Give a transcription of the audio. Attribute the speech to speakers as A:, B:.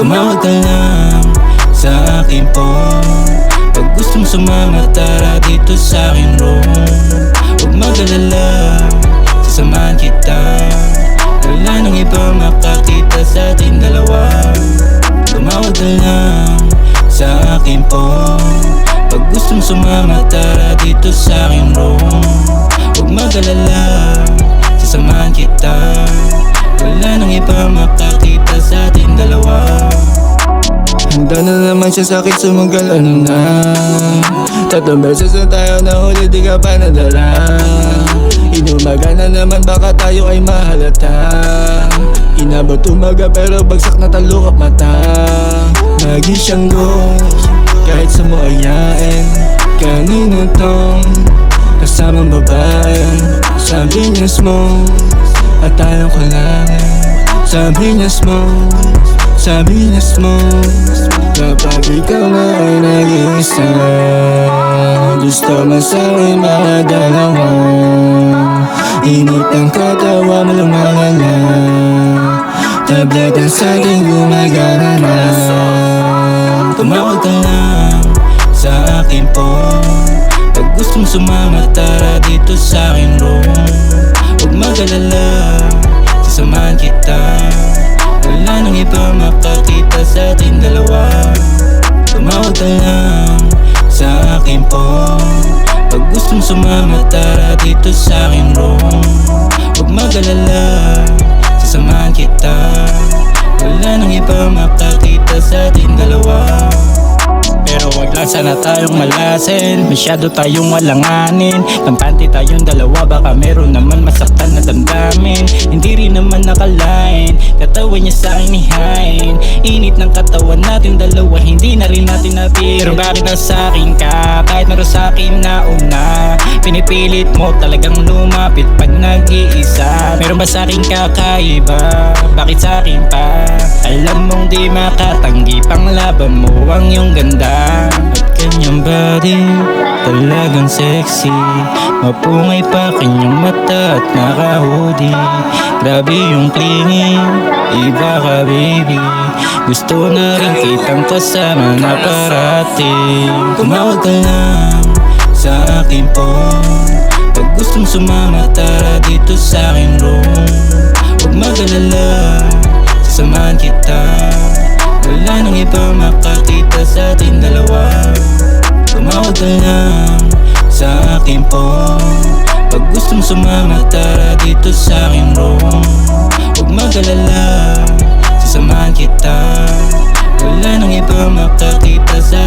A: Tumawag ka lang sa akin po pag gustong sumama, tara dito sa akin room. Huwag mag-alala, sasamahan kita. Wala nang iba makakita sa ating dalawa. Tumawag ka lang sa akin po pag gustong sumama, tara dito sa akin room. Huwag mag-alala, sasamahan kita. Wala nang iba makakita sa ating dalawa.
B: Handa na naman siya sa'kin sumagal, ano na. 3 beses na tayo nahuli, di ka pa nadala. Inumaga na naman, baka tayo ay mahalata. Inabot umaga pero bagsak na talukap mata. Lagi siyang go, kahit sa mo ayain. Kanino tong kasamang babae? Sabi niya smoke, at ayaw ko lang. Sabi niya smoke, sabi niya smoke. Kapag ikaw na ay nag-iisa, gusto mo sa'kin mga dalawa. Init ang katawa mo lumalala, tableta sa'kin gumagana na.
A: Tumawag ka lang sa akin po pag gustong sumama, tara dito sa akin room. Huwag mag-alala, sasamahan kita. Wala nang iba makakita sa ating dalawa. Tumawag ka lang sa akin po pag gustong sumama, tara dito sa akin room. Huwag mag-alala, sasamahan kita. Wala nang iba makakita sa ating dalawa. Pero wag lang sana tayong malasin, masyado tayong walanganin. Kampante tayong dalawa, baka meron naman masaktan na damdamin. Hindi rin naman nakalain, katawan niya sa akin ihain. Init ng katawan natin dalawa, hindi na rin natin napil. Pero bakit nasa akin ka, kahit meron sa akin na una? Pinipilit mo talagang lumapit pag nag-iisa. Meron ba sa akin kakaiba, bakit sa akin pa? Alam mong di makatanggi, panglaban mo ang iyong ganda. At kanyang body, talagang sexy. Mapungay pa kanyang mata at naka-hoodie. Grabe yung clingy, iba ka baby. Gusto na rin kitang kasama na parati. Tumawag ka lang sa akin po pag gustong sumama, tara dito sa akin room. Huwag mag-alala, sasamahan kita. Wala nang iba makakita sa ating dalawa. Tumawag ka lang sa akin po pag gustong sumama, tara dito sa akin room. Huwag mag-alala, sasamahan kita. Wala nang iba makakita sa